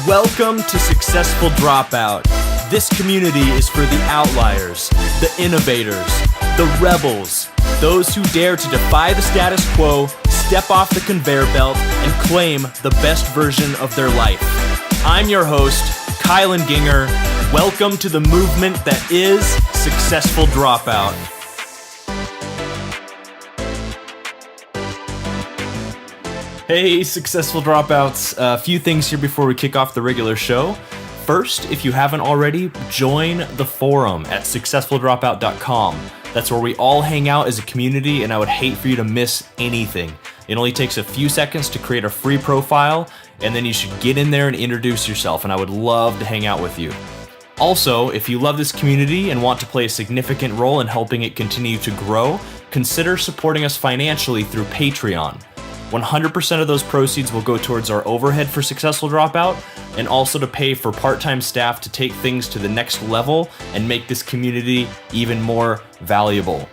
Welcome to Successful Dropout. This community is for the outliers, the innovators, the rebels, those who dare to defy the status quo, step off the conveyor belt, and claim the best version of their life. I'm your host, Kylan Gienger. Welcome to the movement that is Successful Dropout. Hey, Successful Dropouts. A few things here before we kick off the regular show. First, if you haven't already, join the forum at successfuldropout.com. That's where we all hang out as a community, and I would hate for you to miss anything. It only takes a few seconds to create a free profile, and then you should get in there and introduce yourself, and I would love to hang out with you. Also, if you love this community and want to play a significant role in helping it continue to grow, consider supporting us financially through Patreon. 100% of those proceeds will go towards our overhead for Successful Dropout and also to pay for part-time staff to take things to the next level and make this community even more valuable.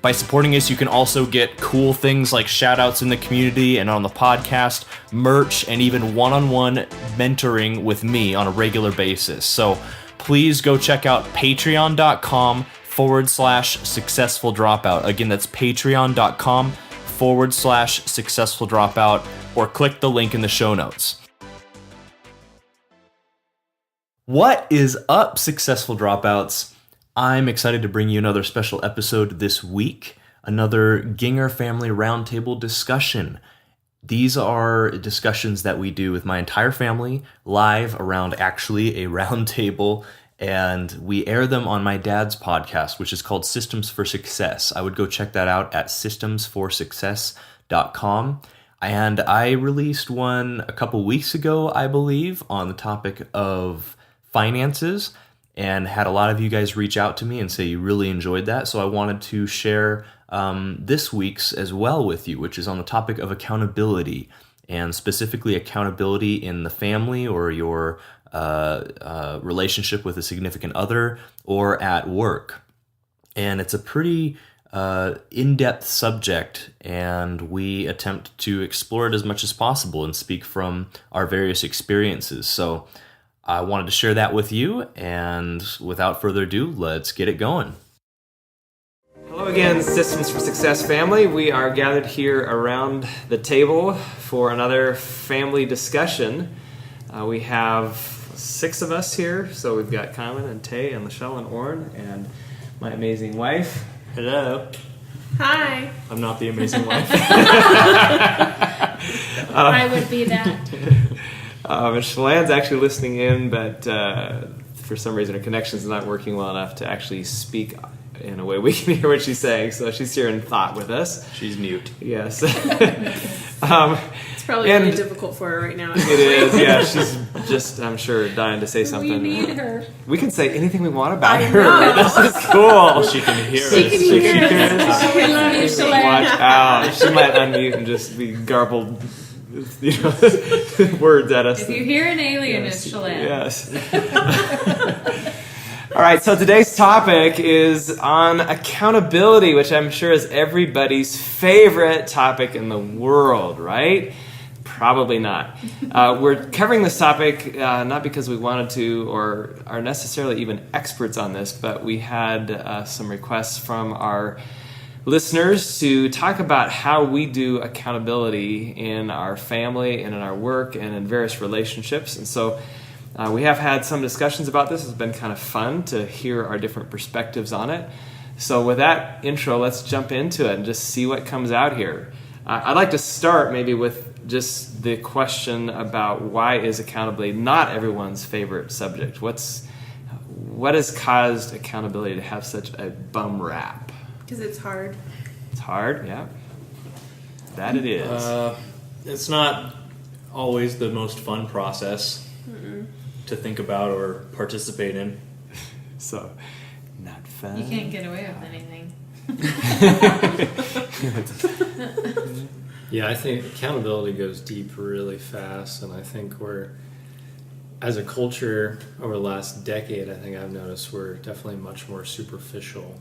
By supporting us, you can also get cool things like shout-outs in the community and on the podcast, merch, and even one-on-one mentoring with me on a regular basis. So please go check out patreon.com/successful dropout. Again, that's patreon.com/successful dropout, or click the link in the show notes. What is up, Successful Dropouts? I'm excited to bring you another special episode this week, another Gienger Family Roundtable Discussion. These are discussions that we do with my entire family live around actually a round table, and we air them on my dad's podcast, which is called Systems for Success. I would go check that out at systemsforsuccess.com. And I released one a couple weeks ago, I believe, on the topic of finances, and had a lot of you guys reach out to me and say you really enjoyed that. So I wanted to share this week's as well with you, which is on the topic of accountability, and specifically accountability in the family or your relationship with a significant other or at work. And it's a pretty in-depth subject, and we attempt to explore it as much as possible and speak from our various experiences. So I wanted to share that with you, and without further ado, let's get it going. Hello again, Systems for Success family. We are gathered here around the table for another family discussion. We have 6 of us here, so we've got Kylan and Tay and Michelle and Oren and my amazing wife. Hello. Hi. I'm not the amazing wife. I would be that. Michelle's actually listening in, but for some reason her connection is not working well enough to actually speak in a way we can hear what she's saying, so she's here in thought with us. She's mute. Yes. It's probably really difficult for her right now. It is, yeah. She's just, I'm sure, dying to say something. We need her. We can say anything we want about I her. know. This is cool. She can hear She us. can hear us. We love you, Shalane. Watch out. She might unmute and just be garbled, words at us. If you hear an alien, it's Shalane. Yes. All right, so today's topic is on accountability, which I'm sure is everybody's favorite topic in the world, right? Probably not. We're covering this topic not because we wanted to or are necessarily even experts on this, but we had some requests from our listeners to talk about how we do accountability in our family and in our work and in various relationships. And so we have had some discussions about this. It's been kind of fun to hear our different perspectives on it. So with that intro, let's jump into it and just see what comes out here. I'd like to start maybe with just the question about why is accountability not everyone's favorite subject? What has caused accountability to have such a bum rap? Because it's hard. It's hard, yeah. That it is. It's not always the most fun process to think about or participate in. So, not fun. You can't get away with anything. Yeah, I think accountability goes deep really fast, and I think we're, as a culture over the last decade, I think I've noticed we're definitely much more superficial.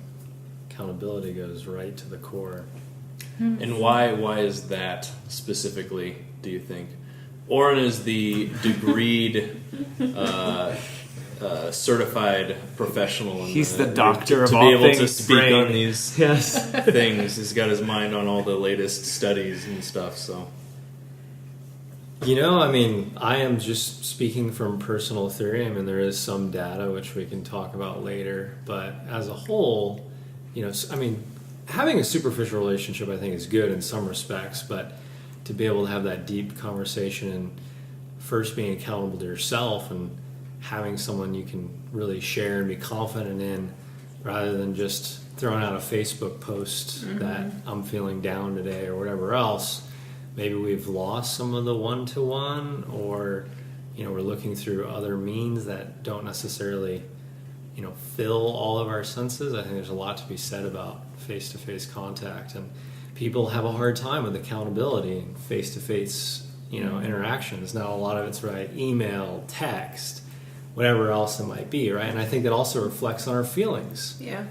Accountability goes right to the core. And why is that specifically, do you think? Oren is the degreed, certified professional. He's the doctor of all to be able things to speak brain. on these Yes. things. He's got his mind on all the latest studies and stuff. So, I am just speaking from personal theory. There is some data which we can talk about later, but as a whole, having a superficial relationship I think is good in some respects, but to be able to have that deep conversation and first being accountable to yourself and having someone you can really share and be confident in rather than just throwing out a Facebook post that I'm feeling down today or whatever else. Maybe we've lost some of the one-to-one, or we're looking through other means that don't necessarily fill all of our senses. I think there's a lot to be said about face-to-face contact, and people have a hard time with accountability and face-to-face interactions. Now a lot of it's right, email, text, whatever else it might be, right? And I think that also reflects on our feelings. Yeah.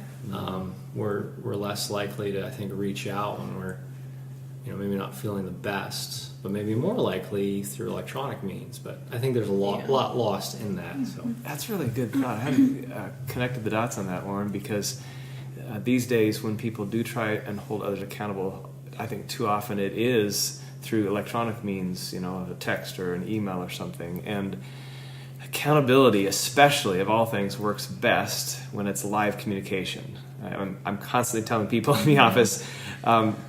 We're less likely to, I think, reach out when we're maybe not feeling the best, but maybe more likely through electronic means. But I think there's a lot lost in that. So That's really a good thought. I hadn't connected the dots on that, Warren, because these days when people do try and hold others accountable, I think too often it is through electronic means, a text or an email or something. And accountability, especially of all things, works best when it's live communication. I'm constantly telling people in the office,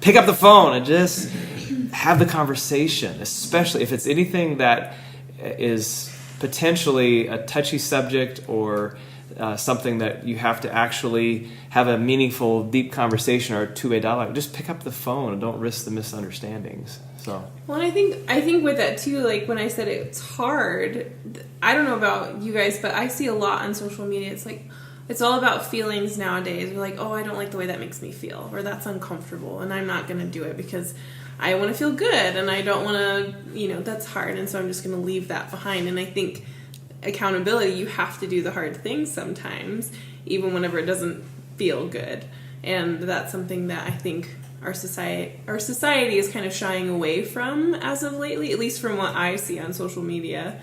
pick up the phone and just have the conversation, especially if it's anything that is potentially a touchy subject or something that you have to actually have a meaningful, deep conversation or a two-way dialogue. Just pick up the phone and don't risk the misunderstandings. So. Well, and I think with that too, like when I said it's hard, I don't know about you guys, but I see a lot on social media. It's like, it's all about feelings nowadays. We're like, oh, I don't like the way that makes me feel, or that's uncomfortable, and I'm not going to do it because I want to feel good, and I don't want to, that's hard, and so I'm just going to leave that behind. And I think accountability, you have to do the hard things sometimes, even whenever it doesn't feel good. And that's something that I think our society is kind of shying away from as of lately, at least from what I see on social media.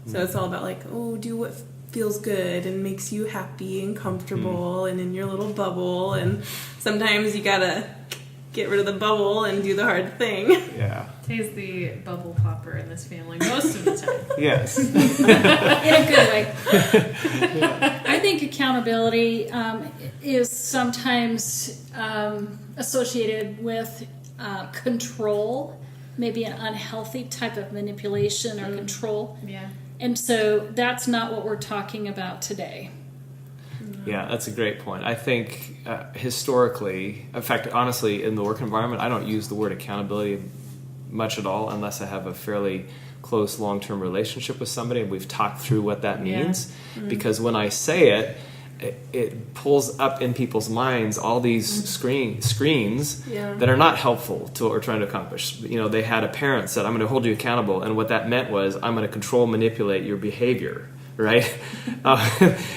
So it's all about like, oh, do what feels good and makes you happy and comfortable and in your little bubble. And sometimes you gotta get rid of the bubble and do the hard thing. Yeah. He's the bubble popper in this family most of the time. Yes. In a good way. I think accountability is sometimes associated with control, maybe an unhealthy type of manipulation or control. Yeah. And so that's not what we're talking about today. Yeah, that's a great point. I think historically, in fact, honestly, in the work environment, I don't use the word accountability much at all unless I have a fairly close long-term relationship with somebody and we've talked through what that means. Yeah. Because when I say it pulls up in people's minds all these screens that are not helpful to what we're trying to accomplish. They had a parent said, I'm going to hold you accountable, and what that meant was I'm going to control, manipulate your behavior. Right?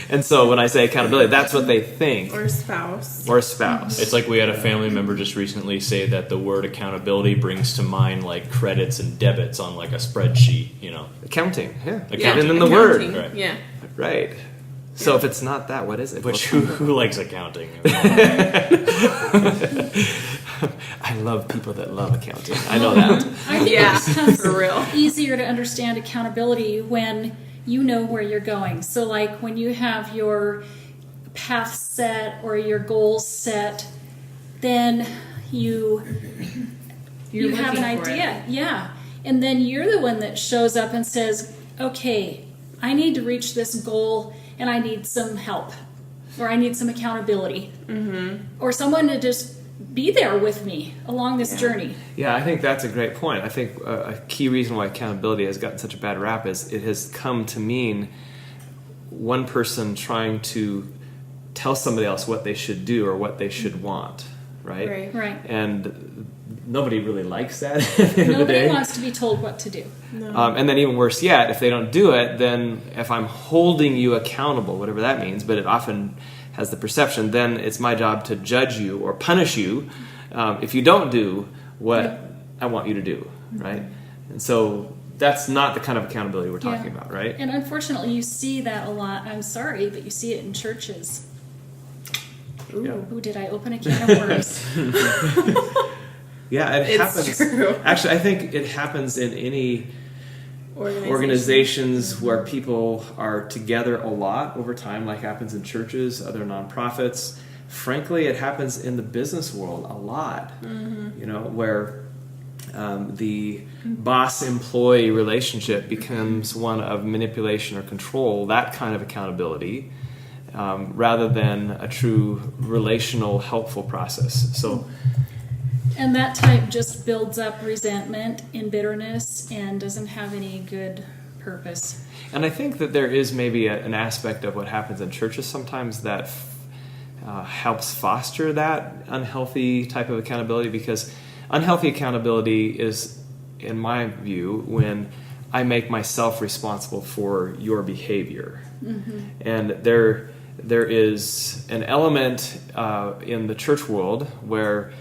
And so when I say accountability, that's what they think. Or spouse. It's like we had a family member just recently say that the word accountability brings to mind like credits and debits on like a spreadsheet, Accounting, yeah. Accounting. And the word. Right. Yeah. Right. So if it's not that, what is it? Which who likes accounting? I love people that love accounting. I know that. I think it becomes for real. easier to understand accountability when you know where you're going. So like when you have your path set or your goals set, then you have an idea. Yeah. And then you're the one that shows up and says, okay, I need to reach this goal and I need some help, or I need some accountability, or someone to just be there with me along this journey. Yeah, I think that's a great point. I think a key reason why accountability has gotten such a bad rap is it has come to mean one person trying to tell somebody else what they should do or what they should want, right? Right. And nobody really likes that at the end of the day. Nobody wants to be told what to do. No. And then even worse yet, if they don't do it, then if I'm holding you accountable, whatever that means, but it often has the perception, then it's my job to judge you or punish you if you don't do what I want you to do, right? And so that's not the kind of accountability we're talking Yeah. about, right? And unfortunately, you see that a lot. I'm sorry, but you see it in churches. Ooh, Yeah. ooh, did I open a can of worms? Yeah, it It's happens. true. Actually, I think it happens in any organizations where people are together a lot over time, like happens in churches, other nonprofits. Frankly, it happens in the business world a lot. You know, where the boss-employee relationship becomes one of manipulation or control, that kind of accountability, rather than a true relational, helpful process. So. And that type just builds up resentment and bitterness and doesn't have any good purpose. And I think that there is maybe an aspect of what happens in churches sometimes that helps foster that unhealthy type of accountability, because unhealthy accountability is, in my view, when I make myself responsible for your behavior. And there is an element in the church world where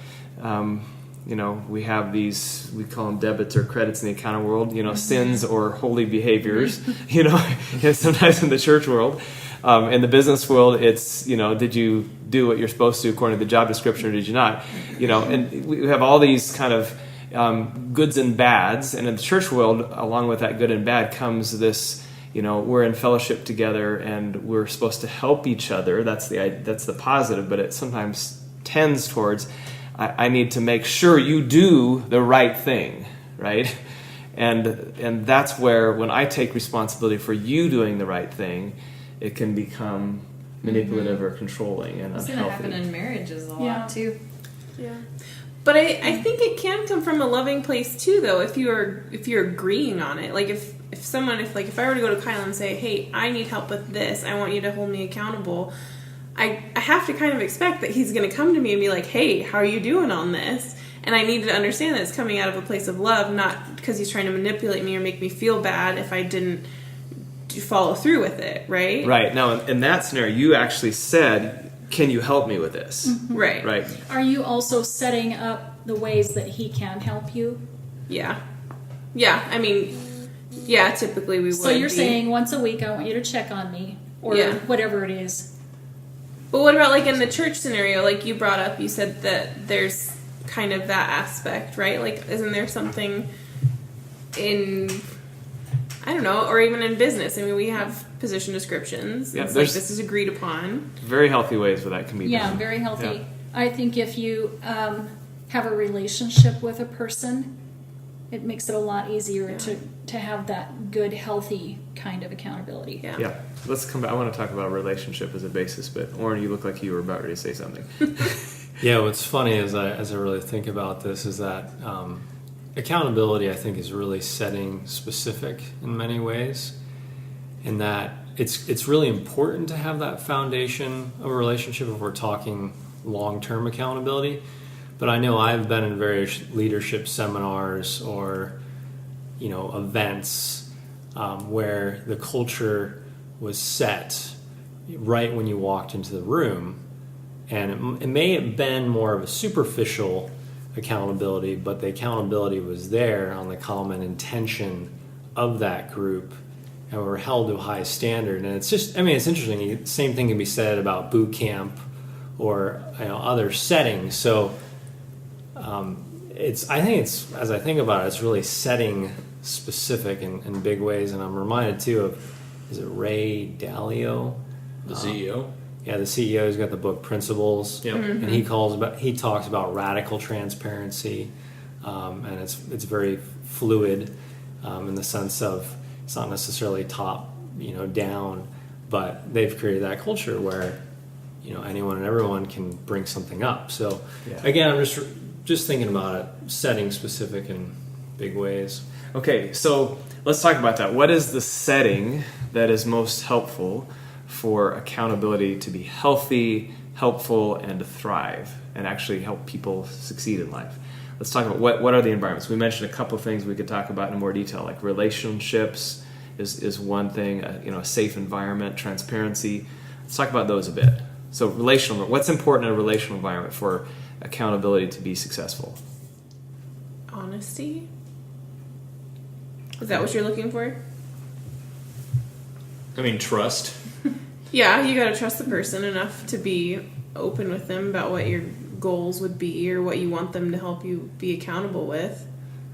you know, we have these, we call them debits or credits in the accounting world, you know, sins or holy behaviors, you know, sometimes in the church world. In the business world, it's, you know, did you do what you're supposed to according to the job description or did you not? You know, and we have all these kind of goods and bads. And in the church world, along with that good and bad comes this, you know, we're in fellowship together and we're supposed to help each other. That's the positive, but it sometimes tends towards, I need to make sure you do the right thing, right? And that's where, when I take responsibility for you doing the right thing, it can become manipulative or controlling and It's unhealthy. going to happen in marriages a Yeah. lot too. Yeah. But I think it can come from a loving place too, though, if you're agreeing on it. Like if I were to go to Kyle and say, hey, I need help with this, I want you to hold me accountable, I have to kind of expect that he's going to come to me and be like, hey, how are you doing on this? And I need to understand that it's coming out of a place of love, not because he's trying to manipulate me or make me feel bad if I didn't follow through with it, right? Right. Now, in that scenario, you actually said, can you help me with this? Right. Right. Are you also setting up the ways that he can help you? Yeah. Yeah, I mean, yeah, typically we would. So you're be. saying once a week I want you to check on me, or Yeah. whatever it is. But what about like in the church scenario, like you brought up, you said that there's kind of that aspect, right? Like, isn't there something in, I don't know, or even in business? I mean, we have position descriptions. Yeah, It's like there's- this is agreed upon. Very healthy ways where that can be Yeah, done. very healthy. Yeah. I think if you have a relationship with a person, it makes it a lot easier Yeah. to have that good, healthy kind of accountability. Yeah. Yeah. Let's come back. I want to talk about relationship as a basis, but Oren, you look like you were about ready to say something. Yeah, what's funny as I really think about this is that accountability, I think, is really setting specific in many ways, in that it's really important to have that foundation of a relationship if we're talking long-term accountability. But I know I've been in various leadership seminars or, you know, events where the culture was set right when you walked into the room. And it may have been more of a superficial accountability, but the accountability was there on the common intention of that group, and we were held to a high standard. And it's just, I mean, it's interesting. Same thing can be said about boot camp or, you know, other settings. So I think it's, as I think about it, it's really setting specific in big ways. And I'm reminded too of, is it Ray Dalio? The CEO. Yeah, the CEO. He's got the book Principles, Yep. and he talks about radical transparency, and it's very fluid in the sense of it's not necessarily top, you know, down, but they've created that culture where, you know, anyone and everyone can bring something up. So Yeah. again, I'm just thinking about it, setting specific in big ways. Okay, so let's talk about that. What is the setting that is most helpful for accountability to be healthy, helpful, and to thrive, and actually help people succeed in life? Let's talk about what are the environments. We mentioned a couple of things we could talk about in more detail, like relationships is one thing, a safe environment, transparency. Let's talk about those a bit. So relational, what's important in a relational environment for accountability to be successful? Honesty. Is that what you're looking for? I mean, trust. Yeah, you gotta trust the person enough to be open with them about what your goals would be or what you want them to help you be accountable with.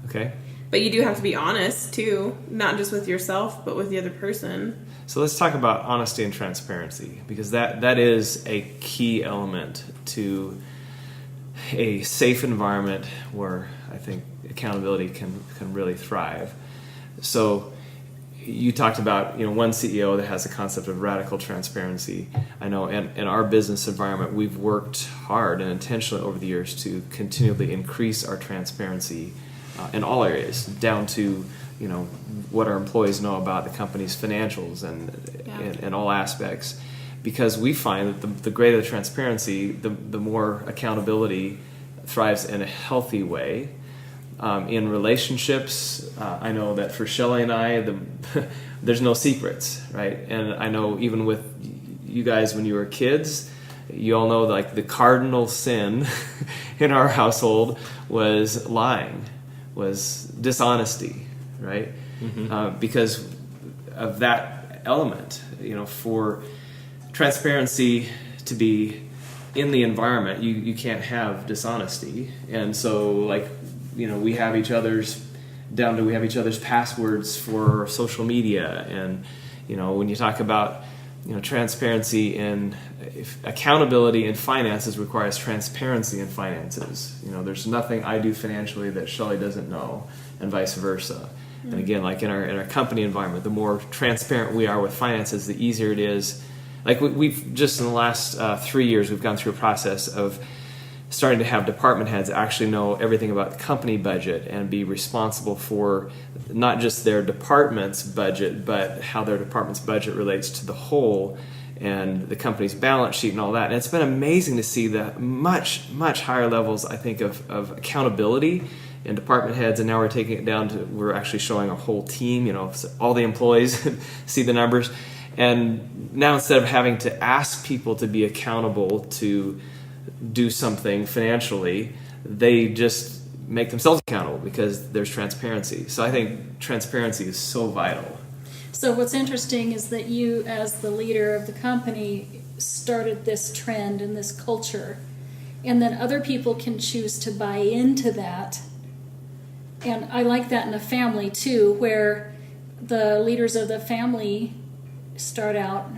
Okay. But you do have to be honest too, not just with yourself, but with the other person. So let's talk about honesty and transparency, because that is a key element to a safe environment where I think accountability can really thrive. So you talked about one CEO that has a concept of radical transparency. I know in our business environment, we've worked hard and intentionally over the years to continually increase our transparency in all areas, down to what our employees know about the company's financials and all aspects, because we find that the greater the transparency, the more accountability thrives in a healthy way. In relationships, I know that for Shelley and I, there's no secrets, right? And I know even with you guys when you were kids, you all know like the cardinal sin in our household was lying, was dishonesty, right? Mm-hmm. Because of that element, for transparency to be in the environment, you can't have dishonesty. And so we have each other's passwords for social media, and when you talk about transparency and accountability in finances requires transparency in finances. There's nothing I do financially that Shelley doesn't know, and vice versa. Mm-hmm. And again, like in our company environment, the more transparent we are with finances, the easier it is. Like we've just in the last 3 years, we've gone through a process of starting to have department heads actually know everything about the company budget and be responsible for not just their department's budget, but how their department's budget relates to the whole and the company's balance sheet and all that. And it's been amazing to see the much, much higher levels, I think, of accountability in department heads. And now we're taking it down to, we're actually showing a whole team, so all the employees see the numbers. And now instead of having to ask people to be accountable to do something financially, they just make themselves accountable because there's transparency. So I think transparency is so vital. So what's interesting is that you, as the leader of the company, started this trend and this culture, and then other people can choose to buy into that. And I like that in a family too, where the leaders of the family start out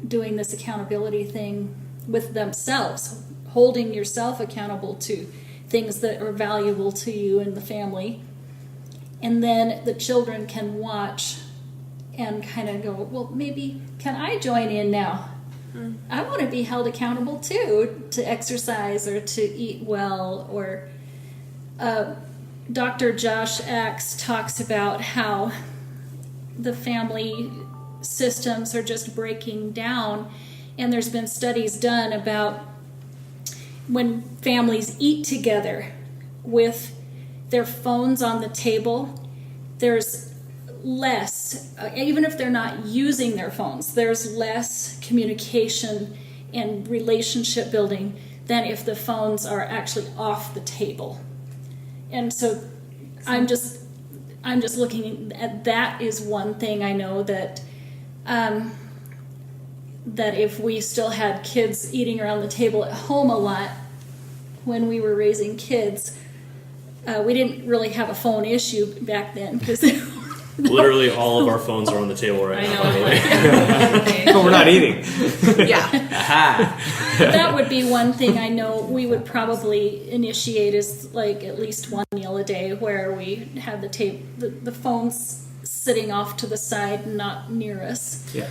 doing this accountability thing with themselves, holding yourself accountable to things that are valuable to you and the family. And then the children can watch and kind of go, well, maybe can I join in now? I want to be held accountable too, to exercise or to eat well. Or Dr. Josh Axe talks about how the family systems are just breaking down, and there's been studies done about when families eat together with their phones on the table, there's less, even if they're not using their phones, there's less communication and relationship building than if the phones are actually off the table. And so I'm just looking at that is one thing I know that that if we still had kids eating around the table at home a lot when we were raising kids, we didn't really have a phone issue back then because literally all of our phones are on the table right now. By the way. But we're not eating. Yeah. That would be one thing I know we would probably initiate is like at least one meal a day where we have the phones sitting off to the side, not near us. Yeah.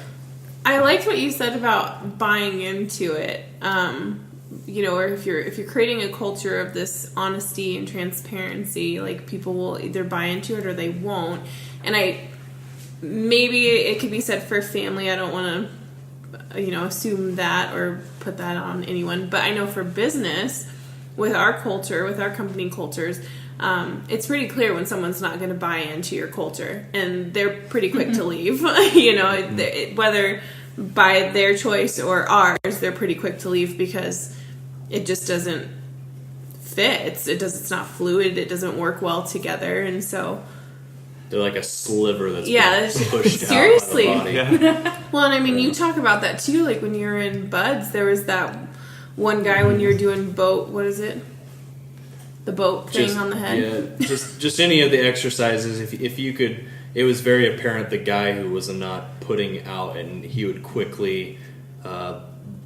I liked what you said about buying into it. Or if you're creating a culture of this honesty and transparency, like people will either buy into it or they won't. And maybe it could be said for family. I don't want to, assume that or put that on anyone. But I know for business, with our culture, with our company cultures, it's pretty clear when someone's not going to buy into your culture, and they're pretty quick to leave. Whether by their choice or ours, they're pretty quick to leave because it just doesn't fit. It's not fluid. It doesn't work well together, and so They're like a sliver that's that's pushed seriously. out by the body. Well, and I mean, you talk about that too. Like when you're in Buds, there was that one guy when you're doing boat. What is it? The boat thing on the head. Yeah, just any of the exercises. If you could, it was very apparent the guy who was not putting out, and he would quickly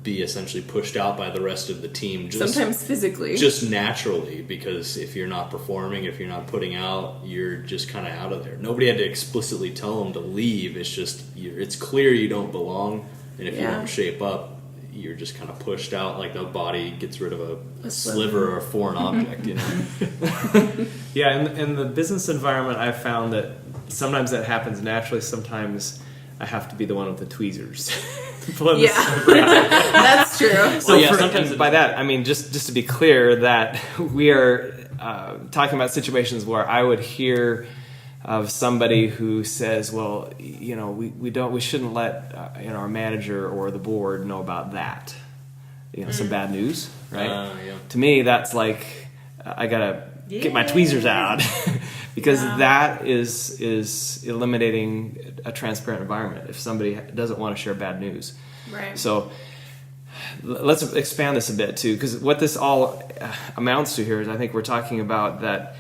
be essentially pushed out by the rest of the team. Sometimes physically. Just naturally, because if you're not performing, if you're not putting out, you're just kind of out of there. Nobody had to explicitly tell them to leave. It's just, it's clear you don't belong, and if you don't shape up, you're just kind of pushed out, like the body gets rid of a sliver or a foreign object, you know? Yeah, in the business environment, I've found that sometimes that happens naturally. Sometimes I have to be the one with the tweezers. That's true. So sometimes by that, I mean, just to be clear, that we are talking about situations where I would hear of somebody who says, well, you know, we shouldn't let our manager or the board know about that. You know, some bad news, right? To me, that's like I gotta get my tweezers out because that is eliminating a transparent environment. If somebody doesn't want to share bad news, Right. So let's expand this a bit too, because what this all amounts to here is I think we're talking about that.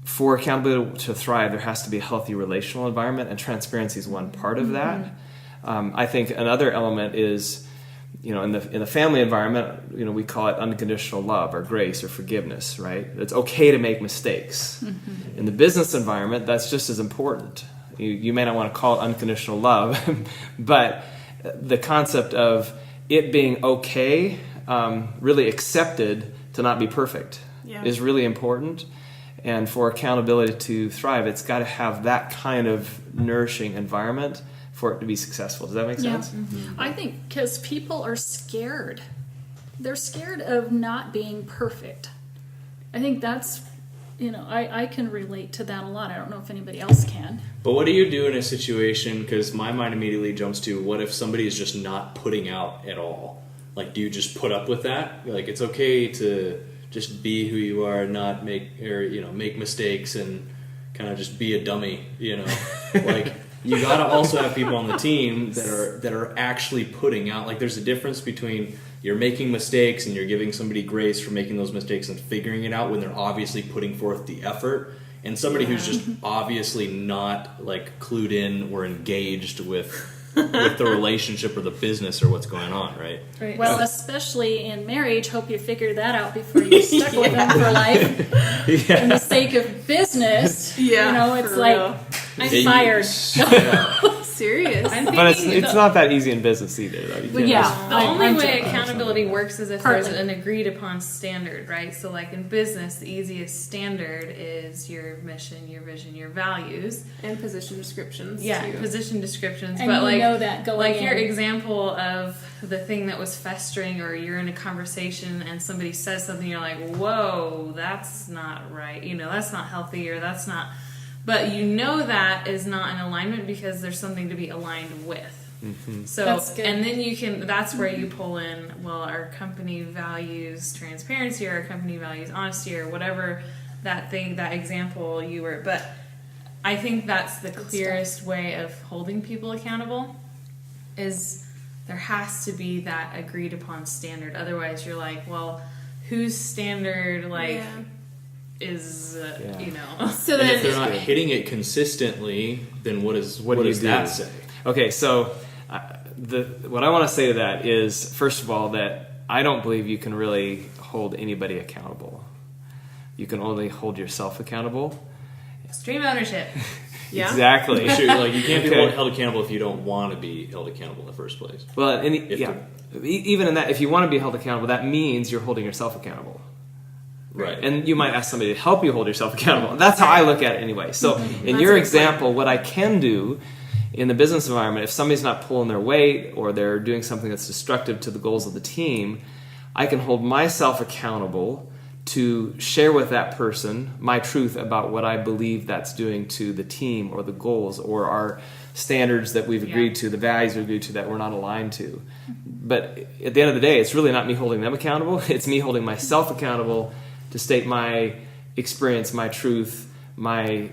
For accountability to thrive, there has to be a healthy relational environment, and transparency is one part of that. I think another element is, you know, in the family environment, you know, we call it unconditional love or grace or forgiveness, right? It's okay to make mistakes. In the business environment, that's just as important. You may not want to call it unconditional love, but the concept of it being okay, really accepted to not be perfect, is really important. And for accountability to thrive, it's got to have that kind of nourishing environment for it to be successful. Does that make sense? I think because people are scared. They're scared of not being perfect. I think that's, you know, I can relate to that a lot. I don't know if anybody else can. But what do you do in a situation, because my mind immediately jumps to, what if somebody is just not putting out at all? Like, do you just put up with that? Like, it's okay to just be who you are, not make mistakes, and kind of just be a dummy, you know? Like, you got to also have people on the team that are actually putting out. Like, there's a difference between you're making mistakes and you're giving somebody grace for making those mistakes and figuring it out when they're obviously putting forth the effort, and somebody who's just obviously not like clued in or engaged with the relationship or the business or what's going on, right? Well, especially in marriage, hope you figure that out before you're stuck with them for life. For the sake of business, you know, it's like, real. I'm fired. Serious. But it's not that easy in business either, though. The only way accountability works is if there's an agreed upon standard, right? So like in business, the easiest standard is your mission, your vision, your values. And position descriptions. Yeah, too. Position descriptions. And but you like, know that going like in. your example of the thing that was festering, or you're in a conversation and somebody says something, you're like, whoa, that's not right. You know, that's not healthy, or that's not... But you know that is not in alignment because there's something to be aligned with. So, That's good. and then that's where you pull in, well, our company values transparency, or our company values honesty, or whatever that example you were. But I think that's the clearest way of holding people accountable, is there has to be that agreed upon standard. Otherwise, you're like, well, whose standard, is you know? So And then, if they're not hitting it consistently, then what does that say? Okay, so what I want to say to that is, first of all, that I don't believe you can really hold anybody accountable. You can only hold yourself accountable. Extreme ownership. Yeah. Exactly. Sure, like, you can't be held accountable if you don't want to be held accountable in the first place. Well, even in that, if you want to be held accountable, that means you're holding yourself accountable. Right. And you might ask somebody to help you hold yourself accountable. That's how I look at it anyway. So in your example, what I can do in the business environment, if somebody's not pulling their weight or they're doing something that's destructive to the goals of the team, I can hold myself accountable to share with that person my truth about what I believe that's doing to the team or the goals or our standards that we've agreed to, the values we've agreed to that we're not aligned to. But at the end of the day, it's really not me holding them accountable. It's me holding myself accountable to state my experience, my truth, my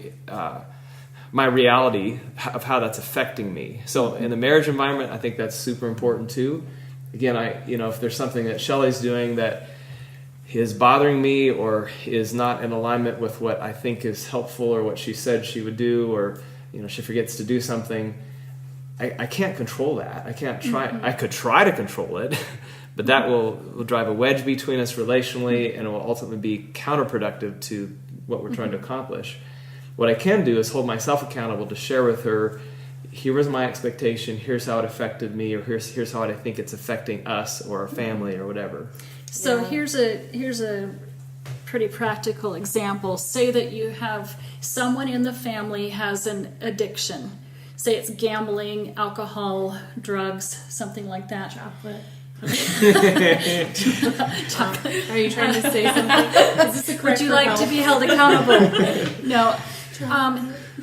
my reality of how that's affecting me. So in the marriage environment, I think that's super important too. Again, if there's something that Shelley's doing that is bothering me or is not in alignment with what I think is helpful or what she said she would do, or she forgets to do something, I can't control that. I can't try. I could try to control it, but that will drive a wedge between us relationally, and it will ultimately be counterproductive to what we're trying to accomplish. What I can do is hold myself accountable to share with her, here was my expectation, here's how it affected me, or here's how I think it's affecting us or our family or whatever. So here's a pretty practical example. Say that you have someone in the family has an addiction. Say it's gambling, alcohol, drugs, something like that. Chocolate. Chocolate. Are you trying to say something? Is this a Would you like to be held accountable? No.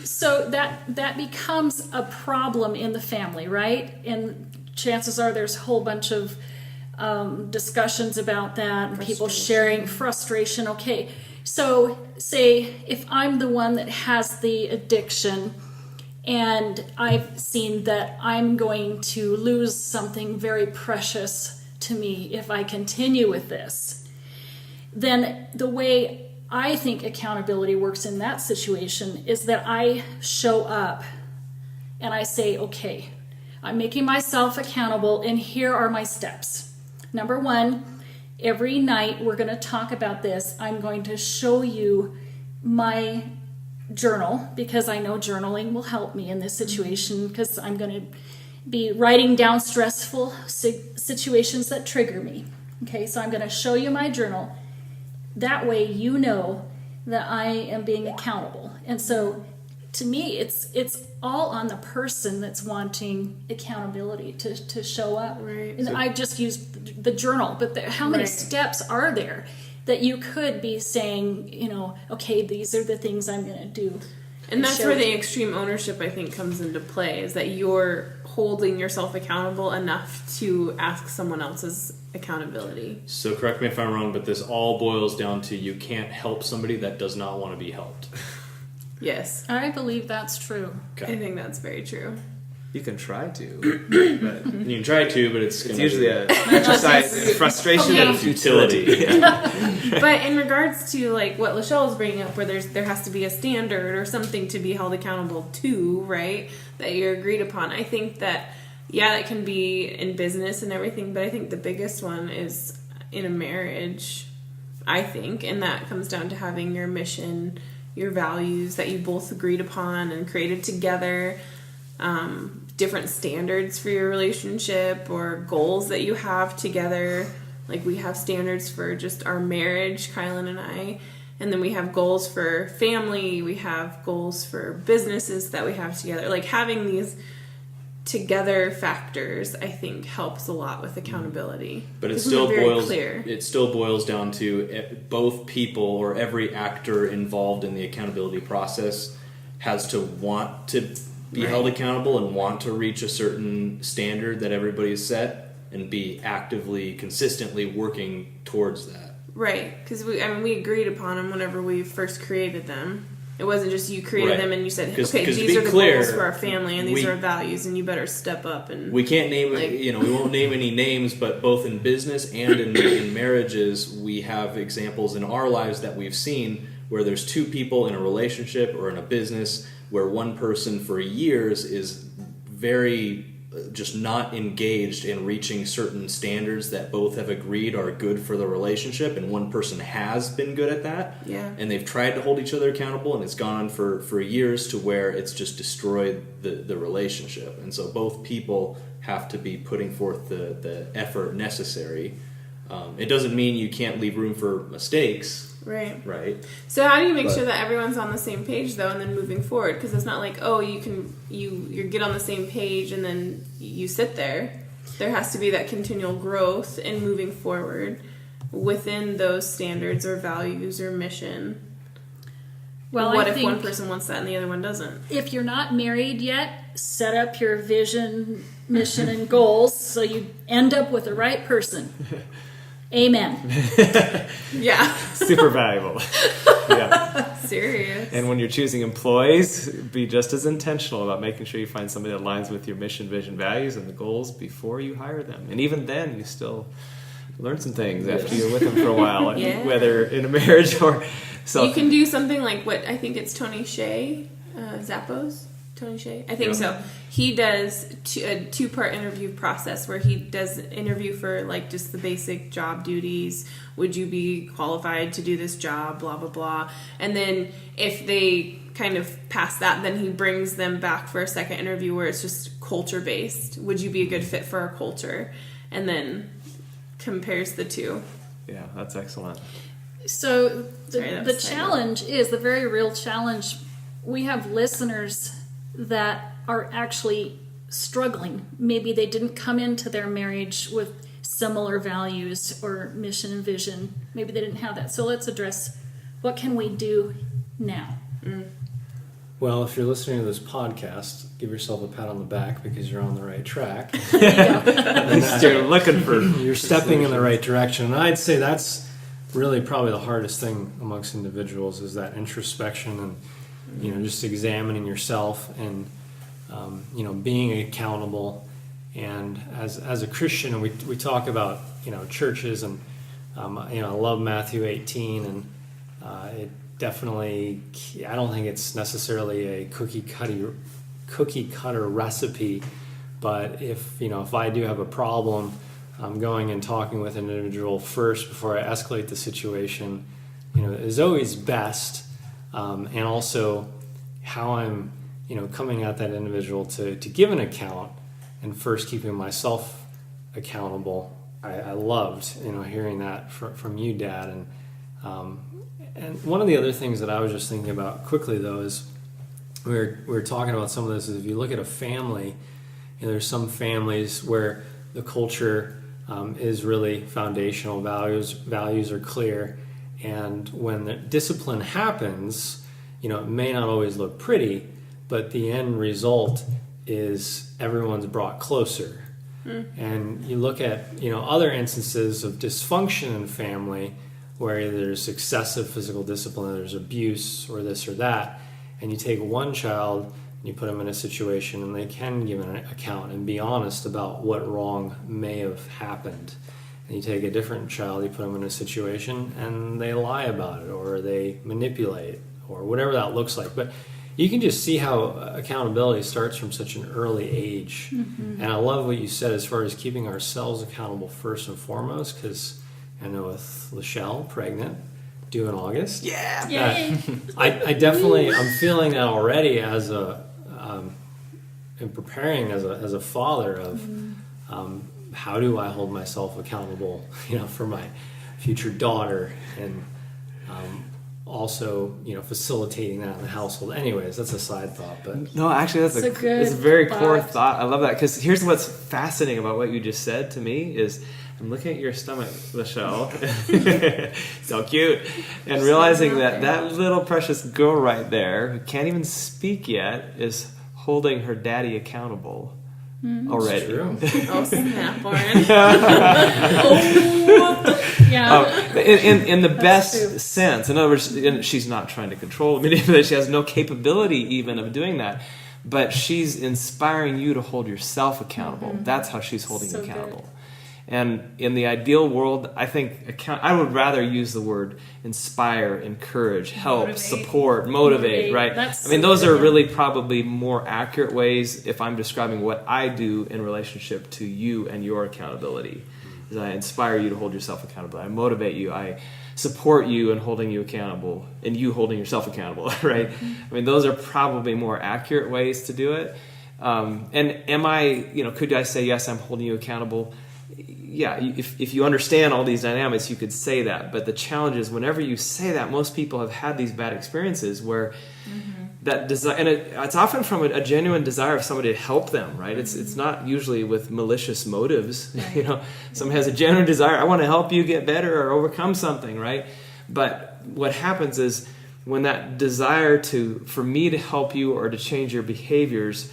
So that becomes a problem in the family, right? And chances are there's a whole bunch of discussions about that, and people sharing frustration. Okay, so say if I'm the one that has the addiction, and I've seen that I'm going to lose something very precious to me if I continue with this, then the way I think accountability works in that situation is that I show up and I say, okay, I'm making myself accountable, and here are my steps. Number one, every night we're going to talk about this. I'm going to show you my journal, because I know journaling will help me in this situation, because I'm going to be writing down stressful situations that trigger me. Okay, so I'm going to show you my journal. That way you know that I am being accountable. And so to me, it's all on the person that's wanting accountability to show up. Right. And I just used the journal, but how many steps are there that you could be saying, okay, these are the things I'm going to do. And that's where the extreme ownership, I think, comes into play, is that you're holding yourself accountable enough to ask someone else's accountability. So correct me if I'm wrong, but this all boils down to you can't help somebody that does not want to be helped. Yes. I believe that's true. Okay. I think that's very true. You can try to, but You can try to, but it's usually an exercise in frustration and futility. But in regards to like what Lachelle was bringing up, where there has to be a standard or something to be held accountable to, right? That you're agreed upon. I think that that can be in business and everything, but I think the biggest one is in a marriage, I think, and that comes down to having your mission, your values that you both agreed upon and created together. Different standards for your relationship or goals that you have together. Like we have standards for just our marriage, Kylan and I, and then we have goals for family, we have goals for businesses that we have together. Like having these together factors, I think, helps a lot with accountability. But it still boils down to both people or every actor involved in the accountability process has to want to be held accountable and want to reach a certain standard that everybody has set and be actively, consistently working towards that. Right, because we agreed upon them whenever we first created them. It wasn't just you created them and you said, okay, these are the goals for our family and these are our values and you better step up. And we can't name, we won't name any names, but both in business and in marriages, we have examples in our lives that we've seen where there's two people in a relationship or in a business where one person for years is very just not engaged in reaching certain standards that both have agreed are good for the relationship, and one person has been good at that. Yeah. And they've tried to hold each other accountable, and it's gone on for years to where it's just destroyed the relationship. And so both people have to be putting forth the effort necessary. It doesn't mean you can't leave room for mistakes. Right. So how do you make sure that everyone's on the same page though, and then moving forward? Because it's not like, oh, you get on the same page and then you sit there. There has to be that continual growth and moving forward within those standards or values or mission. Well, what if one person wants that and the other one doesn't? If you're not married yet, set up your vision, mission, and goals so you end up with the right person. Amen. Yeah. Super valuable. Yeah. serious. And when you're choosing employees, be just as intentional about making sure you find somebody that aligns with your mission, vision, values, and the goals before you hire them. And even then, you still learn some things after you're with them for a while, whether in a marriage or... So you can do something like what I think it's Tony Hsieh, Zappos. Tony Hsieh? I think so. He does a 2-part interview process where he does an interview for like just the basic job duties. Would you be qualified to do this job? Blah, blah, blah. And then if they kind of pass that, then he brings them back for a second interview where it's just culture based. Would you be a good fit for our culture? And then compares the two. Yeah, that's excellent. So the challenge is, the very real challenge, we have listeners that are actually struggling. Maybe they didn't come into their marriage with similar values or mission and vision. Maybe they didn't have that. So let's address, what can we do now? Well, if you're listening to this podcast, give yourself a pat on the back because you're on the right track. You're looking for... You're stepping in the right direction. And I'd say that's really probably the hardest thing amongst individuals, is that introspection and just examining yourself and being accountable. And as a Christian, and we talk about churches, and I love Matthew 18, and it definitely, I don't think it's necessarily a cookie cutter recipe, but if I do have a problem, I'm going and talking with an individual first before I escalate the situation, is always best. And also how I'm, coming at that individual to give an account, and first keeping myself accountable. I loved, hearing that from you, Dad. And one of the other things that I was just thinking about quickly, though, is we were talking about some of this, is if you look at a family, there's some families where the culture is really foundational, values are clear, and when the discipline happens, it may not always look pretty, but the end result is everyone's brought closer. And you look at other instances of dysfunction in family where there's excessive physical discipline, there's abuse or this or that, and you take one child and you put them in a situation and they can give an account and be honest about what wrong may have happened. And you take a different child, you put them in a situation and they lie about it or they manipulate or whatever that looks like. But you can just see how accountability starts from such an early age. And I love what you said as far as keeping ourselves accountable first and foremost, because I know with Lachelle, pregnant, due in August. Yeah. I definitely, I'm feeling that already as in preparing as a father of how do I hold myself accountable, for my future daughter, and also, facilitating that in the household. Anyways, that's a side thought, but no, actually, that's a very core thought. I love that, because here's what's fascinating about what you just said to me is I'm looking at your stomach, Lachelle, so cute, and realizing that little precious girl right there who can't even speak yet is holding her daddy accountable already. True. Oh, snap, Lauren. In the best sense. In other words, she's not trying to control, manipulate. She has no capability even of doing that. But she's inspiring you to hold yourself accountable. That's how she's holding you accountable. Good. And in the ideal world, I think I would rather use the word inspire, encourage, help, support, motivate, right? Those are really probably more accurate ways if I'm describing what I do in relationship to you and your accountability. Is I inspire you to hold yourself accountable. I motivate you. I support you in holding you accountable and you holding yourself accountable, right? Those are probably more accurate ways to do it. And am I, could I say, yes, I'm holding you accountable? Yeah, if you understand all these dynamics, you could say that. But the challenge is whenever you say that, most people have had these bad experiences where that desire, and it's often from a genuine desire of somebody to help them, right? It's not usually with malicious motives. Right. Someone has a genuine desire, I want to help you get better or overcome something, right? But what happens is when that desire for me to help you or to change your behaviors,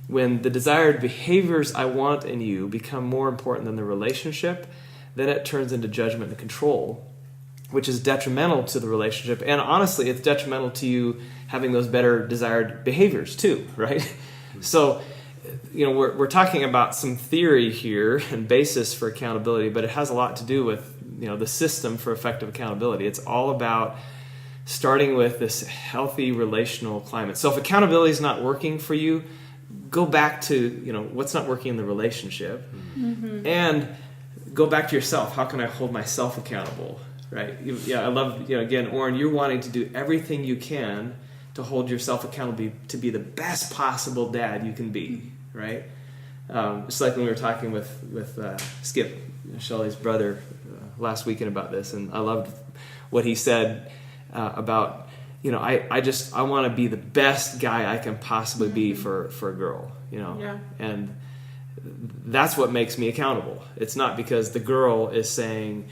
when the desired behaviors I want in you become more important than the relationship, then it turns into judgment and control. which is detrimental to the relationship. And honestly, it's detrimental to you having those better desired behaviors too, right? So, we're talking about some theory here and basis for accountability, but it has a lot to do with, the system for effective accountability. It's all about starting with this healthy relational climate. So if accountability is not working for you, go back to, what's not working in the relationship, and go back to yourself. How can I hold myself accountable, right? I love, again, Oren, you're wanting to do everything you can to hold yourself accountable to be the best possible dad you can be, right? It's like when we were talking with Skip, Shelley's brother, last weekend about this, and I loved what he said about, I want to be the best guy I can possibly be for a girl, and that's what makes me accountable. It's not because the girl is saying,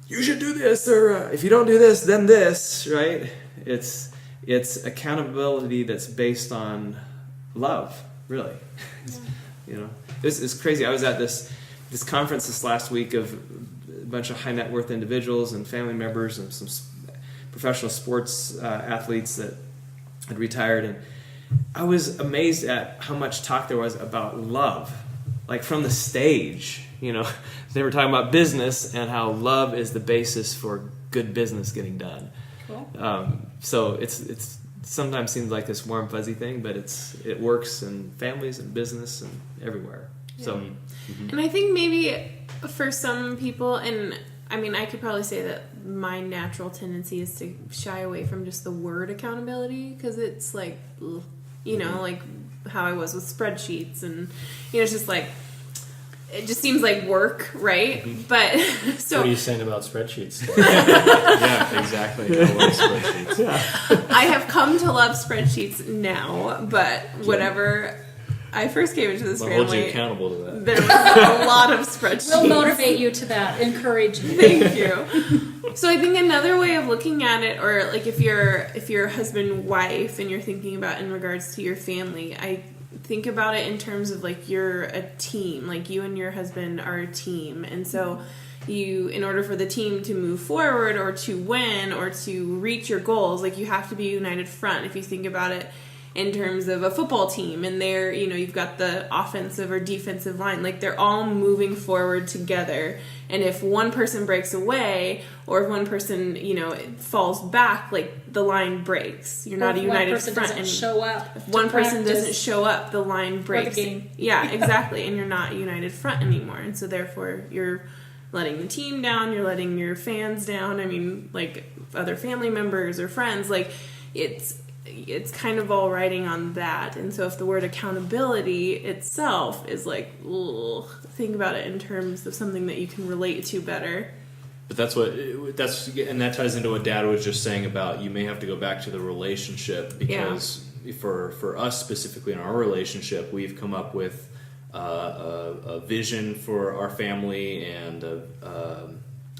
you should do this, or if you don't do this, then this, right? It's accountability that's based on love, really. It's crazy. I was at this conference this last week of a bunch of high net worth individuals and family members and some professional sports athletes that had retired, and I was amazed at how much talk there was about love, like from the stage. They were talking about business and how love is the basis for good business getting done. Cool. So it's sometimes seems like this warm fuzzy thing, but it works in families and business and everywhere. Yeah. So, and I think maybe for some people, and I could probably say that my natural tendency is to shy away from just the word accountability, because it's like, like how I was with spreadsheets, and it's just like, it just seems like work, right? But so, what are you saying about spreadsheets? Yeah, exactly. I love spreadsheets. Yeah. I have come to love spreadsheets now, but whenever I first came into this family, hold you accountable to that. There was a lot of spreadsheets. We'll motivate you to that, encourage you. Thank you. So I think another way of looking at it, or like if you're husband wife and you're thinking about in regards to your family, I think about it in terms of like you're a team, like you and your husband are a team, and so in order for the team to move forward or to win or to reach your goals, like you have to be a united front. If you think about it in terms of a football team, and they're, you've got the offensive or defensive line, like they're all moving forward together. And if one person breaks away, or if one person, falls back, like the line breaks. You're not a united front. If one person doesn't show up, the line breaks. The game. Yeah, exactly. And you're not a united front anymore. And so therefore you're letting the team down, you're letting your fans down. Like other family members or friends, like it's kind of all riding on that. And so if the word accountability itself is like, ugh, think about it in terms of something that you can relate to better. But and that ties into what Dad was just saying about you may have to go back to the relationship, because for us specifically in our relationship, we've come up with a vision for our family and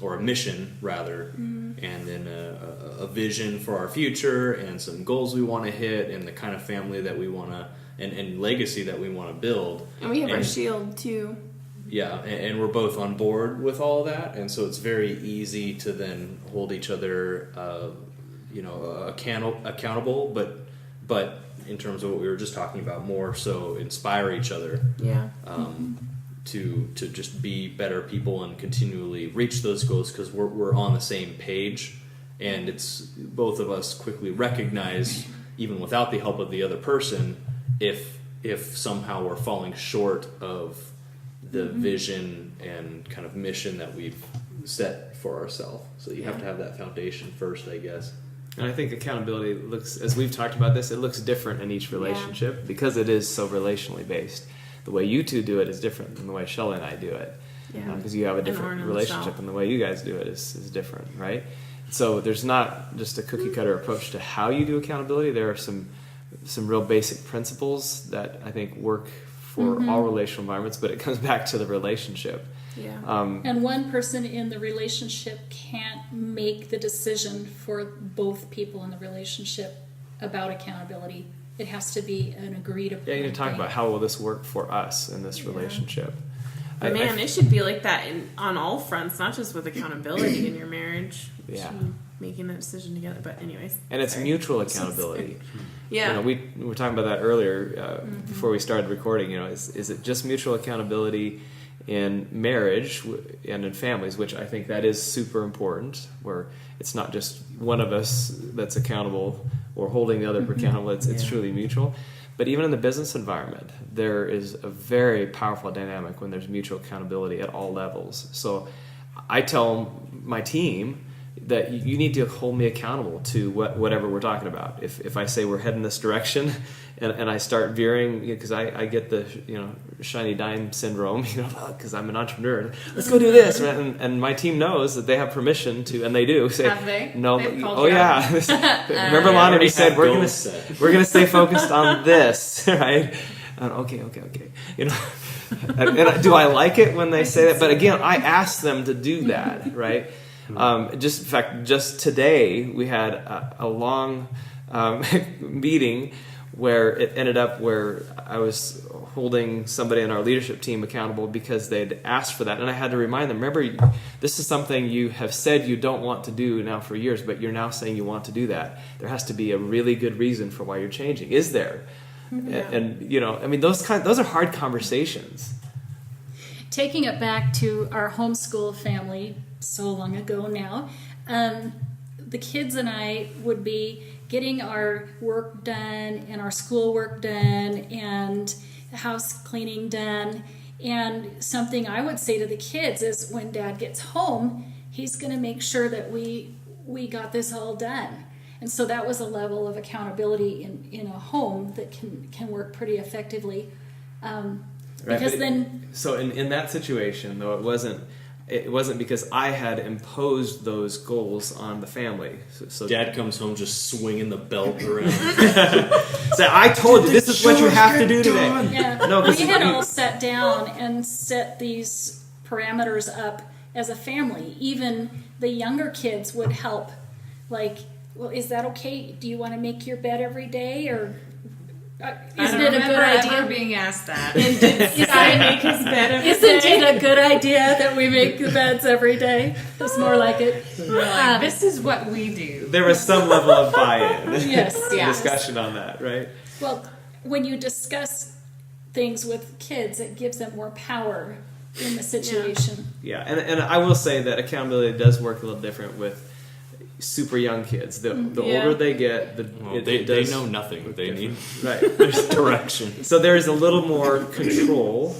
or a mission rather, and then a vision for our future and some goals we want to hit and the kind of family that we want to and legacy that we want to build. And we have our shield too. Yeah, and we're both on board with all of that, and so it's very easy to then hold each other, accountable. But in terms of what we were just talking about, more so inspire each other. Yeah. To just be better people and continually reach those goals, because we're on the same page, and it's both of us quickly recognize, even without the help of the other person, if somehow we're falling short of the vision and kind of mission that we've set for ourselves. So you have to have that foundation first, I guess. And I think accountability looks, as we've talked about this, it looks different in each relationship because it is so relationally based. The way you two do it is different than the way Shelley and I do it. Because you have a different relationship, and the way you guys do it is different, right? So there's not just a cookie cutter approach to how you do accountability. There are some real basic principles that I think work for all relational environments, but it comes back to the relationship. Yeah. And one person in the relationship can't make the decision for both people in the relationship about accountability. It has to be an agreed upon. Yeah, you need to talk about how will this work for us in this relationship. But man, it should be like that on all fronts, not just with accountability in your marriage. Yeah. Making that decision together. But anyways. And it's mutual accountability. Yeah. We were talking about that earlier before we started recording. Is it just mutual accountability in marriage and in families, which I think that is super important, where it's not just one of us that's accountable or holding the other accountable. It's truly mutual. But even in the business environment, there is a very powerful dynamic when there's mutual accountability at all levels. So I tell my team that you need to hold me accountable to whatever we're talking about. If I say we're heading this direction and I start veering, because I get the shiny dime syndrome, because I'm an entrepreneur. Let's go do this, right? And my team knows that they have permission to, and they do say, Have they? no, They've called oh you yeah. Remember, Lonnie, we said we're gonna stay focused on this, right? And okay. And do I like it when they say that? But again, I ask them to do that, right? Just today we had a long meeting where it ended up where I was holding somebody on our leadership team accountable because they'd asked for that, and I had to remind them, remember, this is something you have said you don't want to do now for years, but you're now saying you want to do that. There has to be a really good reason for why you're changing. Is there? And those are hard conversations. Taking it back to our homeschool family so long ago now, the kids and I would be getting our work done and our school work done and the house cleaning done. And something I would say to the kids is when Dad gets home, he's going to make sure that we got this all done. And so that was a level of accountability in a home that can work pretty effectively. Because so in that situation, though, it wasn't because I had imposed those goals on the family. So Dad comes home just swinging the belt around. So I told you, this is what you have to do today. Yeah. No, we had all sat down and set these parameters up as a family. Even the younger kids would help. Like, well, is that okay? Do you want to make your bed every day, or isn't it a good idea? Ever being asked that. Isn't it a good idea that we make the beds every day? It's more like it. This is what we do. There was some level of buy-in. Yes. Discussion on that, right? Well, when you discuss things with kids, it gives them more power in the situation. Yeah, and I will say that accountability does work a little different with super young kids. The older they get, they know nothing. They need there's direction. So there's a little more control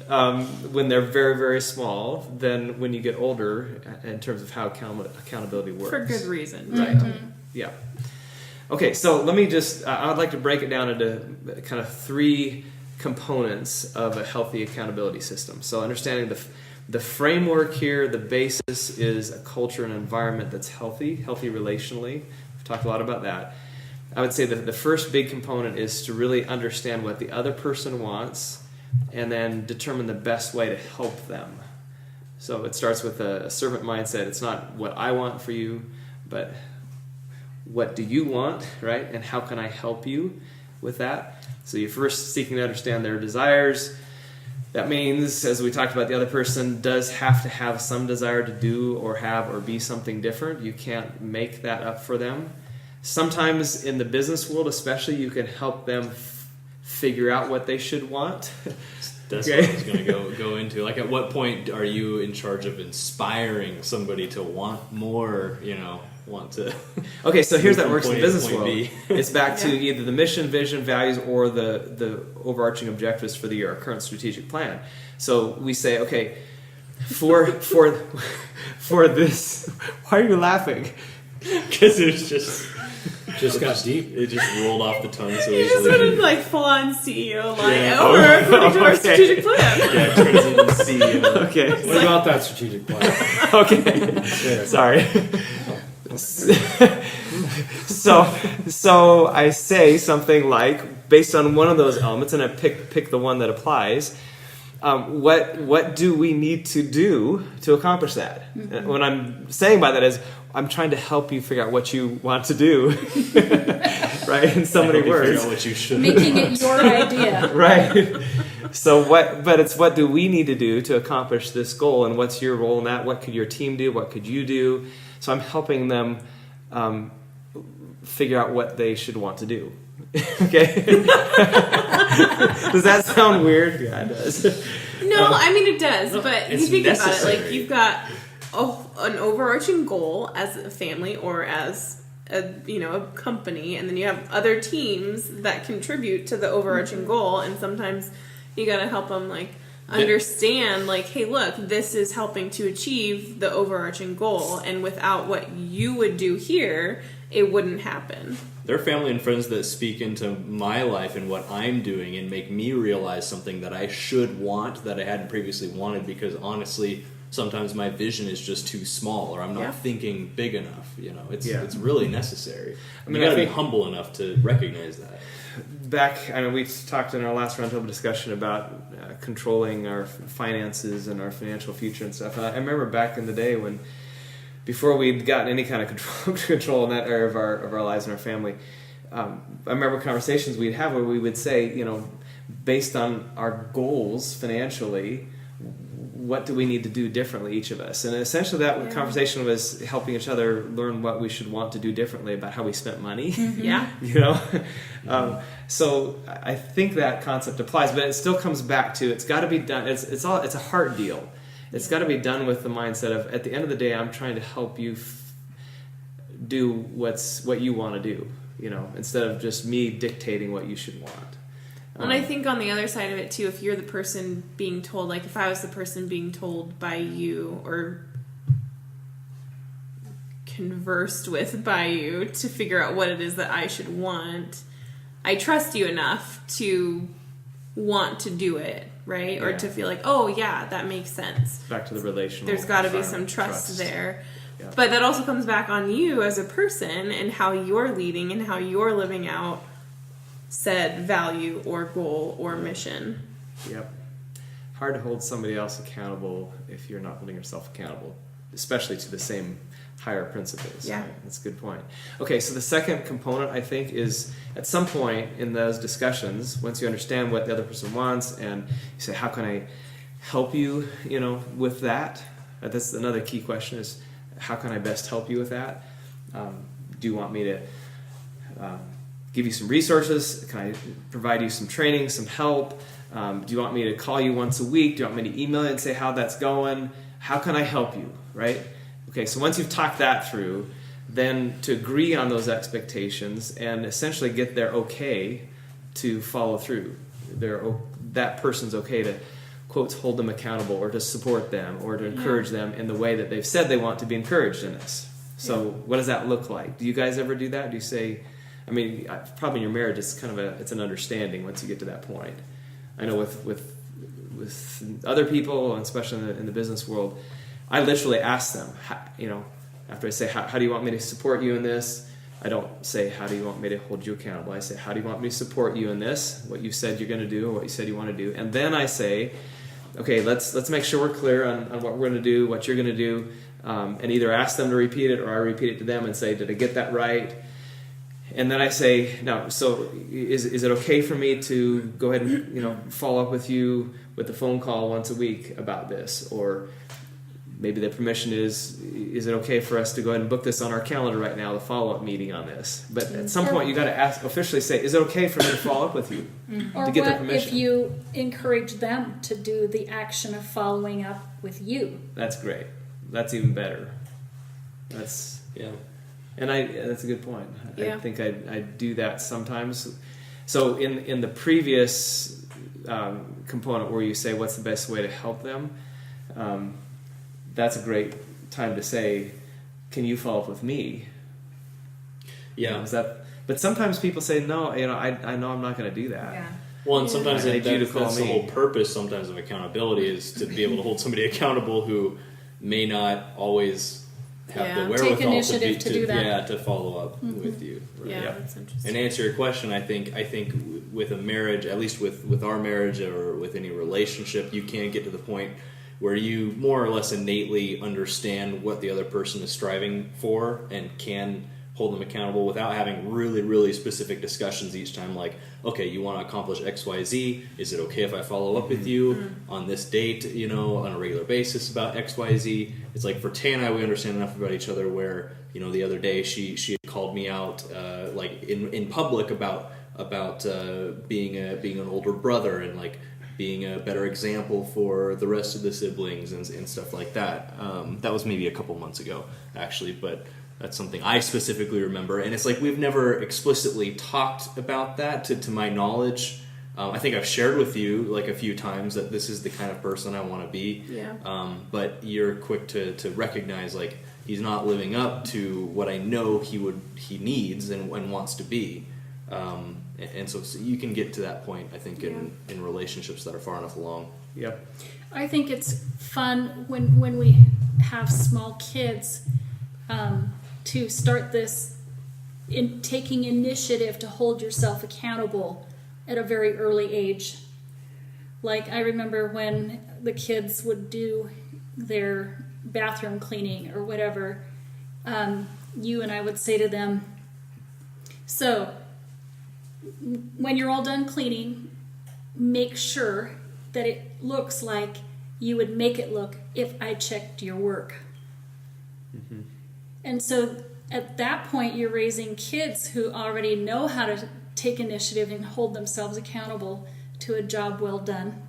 when they're very, very small than when you get older in terms of how accountability works. For good reason. Right. Yeah. Okay, so let me just, I would like to break it down into kind of 3 components of a healthy accountability system. So understanding the framework here, the basis is a culture and environment that's healthy relationally. We've talked a lot about that. I would say that the first big component is to really understand what the other person wants and then determine the best way to help them. So it starts with a servant mindset. It's not what I want for you, but what do you want, right? And how can I help you with that? So you're first seeking to understand their desires. That means, as we talked about, the other person does have to have some desire to do or have or be something different. You can't make that up for them. Sometimes in the business world especially, you can help them figure out what they should want. That's what I was going to go into. Like, at what point are you in charge of inspiring somebody to want more, want to... Okay, so here's that works in the business point world. B. It's back to either the mission, vision, values, or the overarching objectives for the year, our current strategic plan. So we say, okay, for this... Why are you laughing? Because it was just got deep. It just rolled off the tongue so You just easily. went full-on CEO line. Yeah. We're according to our Okay. strategic plan. Yeah, turns into CEO. Okay. What about that strategic plan? Okay. Sorry. So I say something like, based on one of those elements, and I pick the one that applies. What do we need to do to accomplish that? And what I'm saying by that is, I'm trying to help you figure out what you want to do, right? In so many words, Figure out what you should. Making it your idea. right? But it's what do we need to do to accomplish this goal, and what's your role in that? What could your team do? What could you do? So I'm helping them figure out what they should want to do. Okay? Does that sound weird? Yeah, it does. No, I mean it does, but you think necessary. about it, like you've got an overarching goal as a family or as a company, and then you have other teams that contribute to the overarching goal, and sometimes you got to help them understand hey, look, this is helping to achieve the overarching goal, and without what you would do here, it wouldn't happen. There are family and friends that speak into my life and what I'm doing and make me realize something that I should want that I hadn't previously wanted, because honestly, sometimes my vision is just too small, or I'm not thinking big enough. It's really necessary. I mean, you got to be humble enough to recognize that. We talked in our last roundtable discussion about controlling our finances and our financial future and stuff. And I remember back in the day when, before we'd gotten any kind of control in that area of our lives and our family, I remember conversations we'd have where we would say, based on our goals financially, what do we need to do differently, each of us? And essentially that conversation was helping each other learn what we should want to do differently about how we spent money. Mm-hmm. Yeah. So I think that concept applies, but it still comes back to, it's got to be done. It's a heart deal. It's got to be done with the mindset of, at the end of the day, I'm trying to help you do what you want to do, instead of just me dictating what you should want. And I think on the other side of it too, if you're the person being told, if I was the person being told by you or conversed with by you to figure out what it is that I should want, I trust you enough to want to do it, right? Or to feel like, oh yeah, that makes sense. Back to the relational. There's got to be some trust there. Yeah. But that also comes back on you as a person and how you're leading and how you're living out said value or goal or mission. Yep. Hard to hold somebody else accountable if you're not holding yourself accountable, especially to the same higher principles. Yeah. Right? That's a good point. Okay, so the second component, I think, is at some point in those discussions, once you understand what the other person wants and you say, how can I help you, with that? That's another key question, is how can I best help you with that? Do you want me to give you some resources? Can I provide you some training, some help? Do you want me to call you once a week? Do you want me to email you and say how that's going? How can I help you, right? Okay, so once you've talked that through, then to agree on those expectations and essentially get their okay to follow through. That person's okay to, quotes, hold them accountable or to support them or to encourage them in the way that they've said they want to be encouraged in this. So what does that look like? Do you guys ever do that? Do you say, probably in your marriage, it's kind of it's an understanding once you get to that point. I know with other people, and especially in the business world, I literally ask them, after I say, how do you want me to support you in this? I don't say, how do you want me to hold you accountable? I say, how do you want me to support you in this? What you said you're going to do, or what you said you want to do. And then I say, okay, let's make sure we're clear on what we're going to do, what you're going to do, and either ask them to repeat it or I repeat it to them and say, did I get that right? And then I say, no, so is it okay for me to go ahead and follow up with you with a phone call once a week about this? Or maybe the permission is it okay for us to go ahead and book this on our calendar right now, the follow-up meeting on this? But at some point you got to officially say, is it okay for me to follow up with you? Or to get their what permission? if you encourage them to do the action of following up with you? That's great. That's even better. That's that's a good point. I think I do that sometimes. So in the previous component where you say what's the best way to help them, that's a great time to say, can you follow up with me? Yeah. But sometimes people say, no, I know I'm not going to do that. Yeah. Well, and sometimes I need you to call that's me. the whole purpose sometimes of accountability is to be able to hold somebody accountable who may not always have the wherewithal take initiative to do that. Yeah, to follow up with you. Right? Yeah, that's interesting. And to answer your question, I think with a marriage, at least with our marriage or with any relationship, you can get to the point where you more or less innately understand what the other person is striving for and can hold them accountable without having really, really specific discussions each time, like, okay, you want to accomplish X, Y, Z, is it okay if I follow up with you on this date, on a regular basis about X, Y, Z? It's like for Tay and I, we understand enough about each other where, the other day she had called me out like in public about being an older brother and like being a better example for the rest of the siblings and stuff like that. That was maybe a couple months ago, actually, but that's something I specifically remember. And it's like we've never explicitly talked about that to my knowledge. I think I've shared with you like a few times that this is the kind of person I want to be. Yeah. But you're quick to recognize like he's not living up to what I know he needs and wants to be. And so you can get to that point, I think, in relationships that are far enough along. Yep. I think it's fun when we have small kids to start this in taking initiative to hold yourself accountable at a very early age. Like I remember when the kids would do their bathroom cleaning or whatever, you and I would say to them, so when you're all done cleaning, make sure that it looks like you would make it look if I checked your work. Mm-hmm. And so at that point, you're raising kids who already know how to take initiative and hold themselves accountable to a job well done.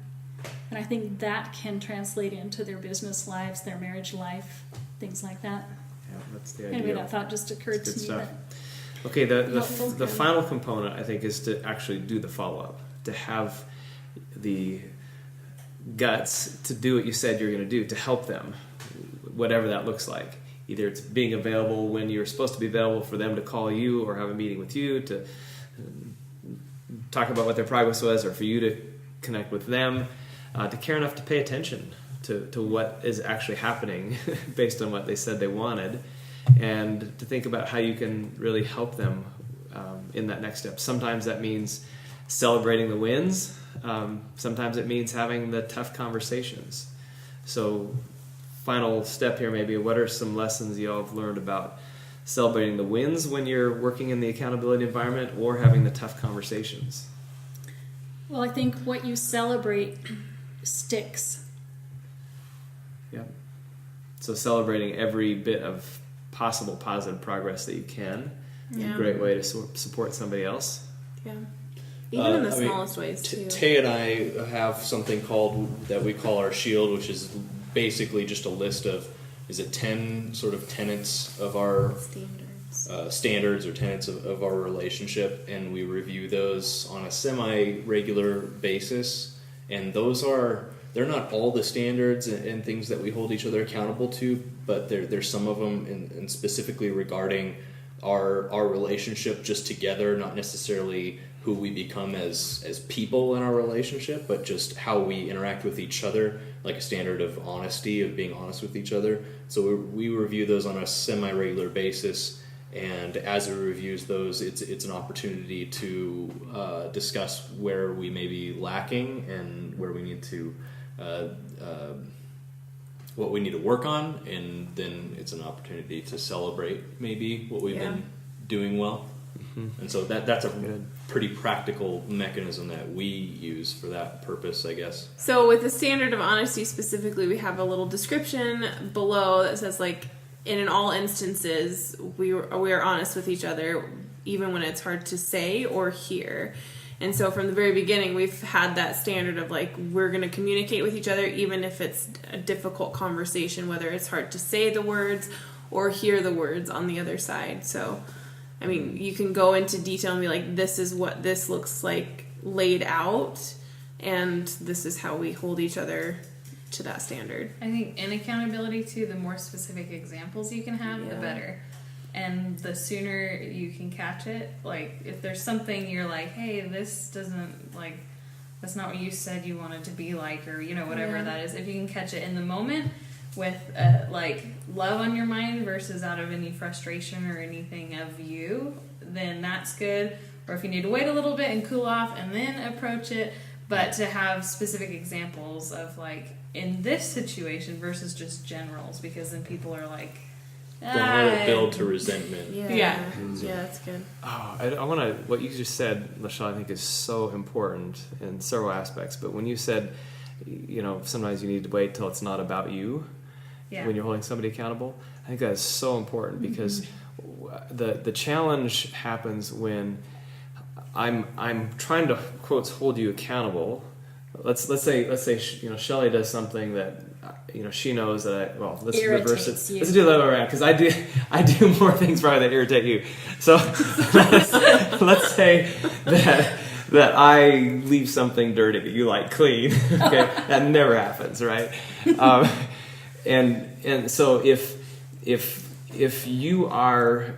And I think that can translate into their business lives, their marriage life, things like that. Yeah, that's the idea. Anyway, that thought just occurred to me. Stuff. Okay, the final component, I think, is to actually do the follow-up, to have the guts to do what you said you're going to do, to help them, whatever that looks like. Either it's being available when you're supposed to be available for them to call you or have a meeting with you to talk about what their progress was, or for you to connect with them, to care enough to pay attention to what is actually happening based on what they said they wanted, and to think about how you can really help them in that next step. Sometimes that means celebrating the wins. Sometimes it means having the tough conversations. So final step here maybe, what are some lessons you all have learned about celebrating the wins when you're working in the accountability environment or having the tough conversations? Well, I think what you celebrate sticks. Yeah. So celebrating every bit of possible positive progress that you can. Yeah. A great way to support somebody else. Yeah. Even in the smallest ways, too. Tay and I have something that we call our shield, which is basically just a list of, is it 10 sort of tenets of our standards or tenets of our relationship, and we review those on a semi-regular basis. And they're not all the standards and things that we hold each other accountable to, but there's some of them, and specifically regarding our relationship just together, not necessarily who we become as people in our relationship, but just how we interact with each other, like a standard of honesty, of being honest with each other. So we review those on a semi-regular basis, and as we reviews those, it's an opportunity to discuss where we may be lacking and where we need to what we need to work on, and then it's an opportunity to celebrate maybe what we've been doing well. Mm-hmm. And so that's a pretty practical mechanism that we use for that purpose, I guess. So with the standard of honesty specifically, we have a little description below that says, like, in all instances, we are honest with each other, even when it's hard to say or hear. And so from the very beginning, we've had that standard of, like, we're going to communicate with each other, even if it's a difficult conversation, whether it's hard to say the words or hear the words on the other side. So, I mean, you can go into detail and be like, this is what this looks like laid out, and this is how we hold each other to that standard. I think in accountability, too, the more specific examples you can have, the better. And the sooner you can catch it, like, if there's something you're like, hey, this doesn't, like, that's not what you said you wanted to be like, or, whatever that is, if you can catch it in the moment with, like, love on your mind versus out of any frustration or anything of you, then that's good. Or if you need to wait a little bit and cool off and then approach it, but to have specific examples of, like, in this situation versus just generals, because then people are like, Don't let it build to resentment. Yeah, that's good. Oh, I want to. What you just said, Michelle, I think is so important in several aspects. But when you said, sometimes you need to wait till it's not about you when you're holding somebody accountable, I think that is so important because the challenge happens when I'm trying to quotes hold you accountable. Let's say Shelley does something that she knows that let's reverse it. Let's do the other way around because I do more things probably that irritate you. So let's say that I leave something dirty that you like clean. Okay, that never happens, right? And so if you are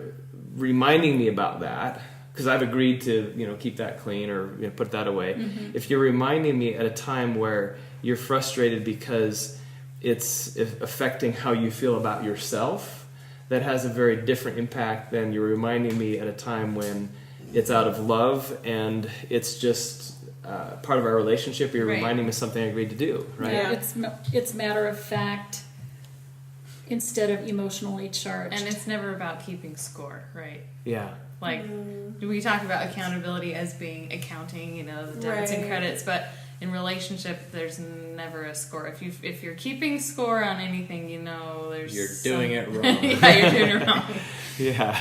reminding me about that, because I've agreed to keep that clean or put that away. Mm-hmm. If you're reminding me at a time where you're frustrated because it's affecting how you feel about yourself, that has a very different impact than you're reminding me at a time when it's out of love and it's just part of our relationship. You're reminding me of something I agreed to do, right? Yeah, it's matter of fact instead of emotionally charged. And it's never about keeping score, right? Yeah. Like, we talk about accountability as being accounting, the debits and credits, but in relationship, there's never a score. If you're keeping score on anything, there's you're doing it wrong. Yeah, you're doing it wrong. Yeah.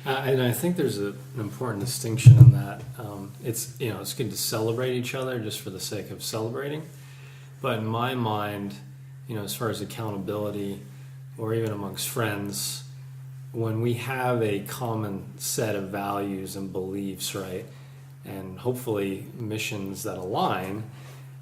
And I think there's an important distinction in that. It's it's good to celebrate each other just for the sake of celebrating, but in my mind, as far as accountability, or even amongst friends, when we have a common set of values and beliefs, right, and hopefully missions that align,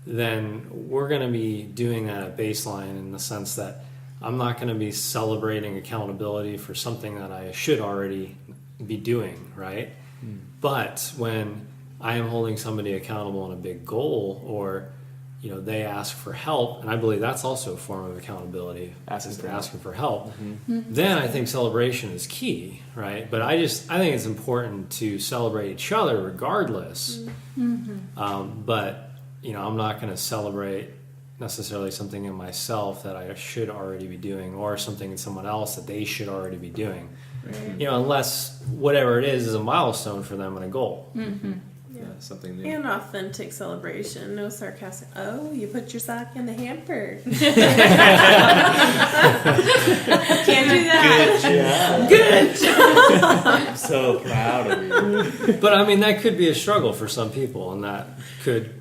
then we're going to be doing that at baseline in the sense that I'm not going to be celebrating accountability for something that I should already be doing, right? Mm. But when I am holding somebody accountable on a big goal, or they ask for help, and I believe that's also a form of accountability, asking for help, then I think celebration is key, right? But I think it's important to celebrate each other regardless. But I'm not going to celebrate necessarily something in myself that I should already be doing, or something in someone else that they should already be doing, unless whatever it is a milestone for them and a goal. Something new. And authentic celebration, no sarcastic. Oh, you put your sock in the hamper. Can't do that. Good job. I'm so proud of you. But I mean, that could be a struggle for some people, and that could,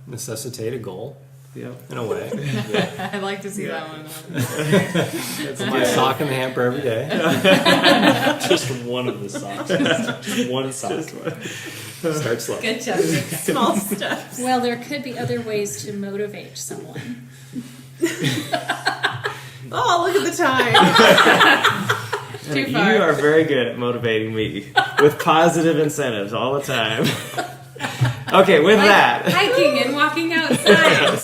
necessitate a goal. Yeah, in a way. I'd like to see that one. It's my sock in the hamper every day. Just one of the socks. Just one sock. Start slow. Good job. Small steps. Well, there could be other ways to motivate someone. Oh, look at the time. Too far. You are very good at motivating me with positive incentives all the time. Okay, with that. Hiking and walking outside.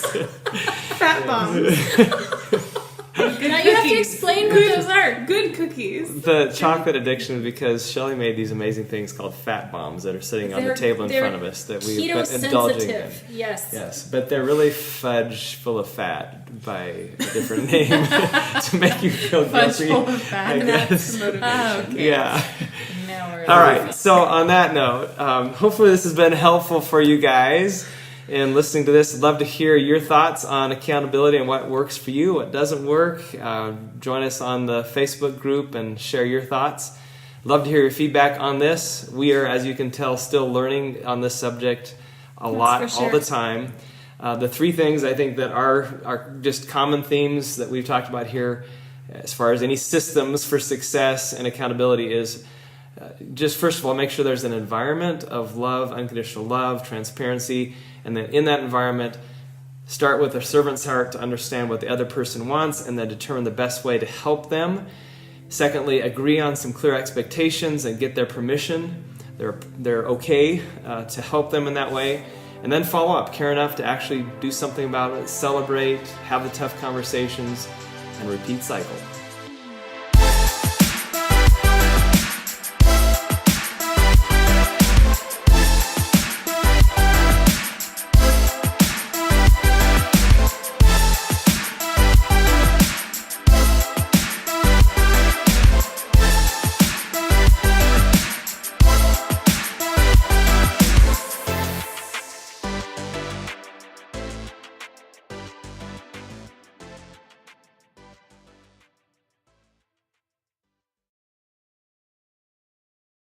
Fat bombs. Now you have to explain what those are. Good cookies. The chocolate addiction is because Shelley made these amazing things called fat bombs that are sitting on the table in front of us that we've been indulging in. Yes, but they're really fudge full of fat by a different name to make you feel guilty. Fudge full of fat. I guess. Motivation. Oh, okay. Yeah. Now we're All right. So on that note, hopefully this has been helpful for you guys. In listening to this, I'd love to hear your thoughts on accountability and what works for you, what doesn't work. Join us on the Facebook group and share your thoughts. Love to hear your feedback on this. We are, as you can tell, still learning on this subject all the time. The three things I think that are just common themes that we've talked about here as far as any systems for success and accountability is just first of all, make sure there's an environment of love, unconditional love, transparency, and then in that environment, start with a servant's heart to understand what the other person wants and then determine the best way to help them. Secondly, agree on some clear expectations and get their permission. They're okay to help them in that way. And then follow up, care enough to actually do something about it, celebrate, have the tough conversations, and repeat cycle.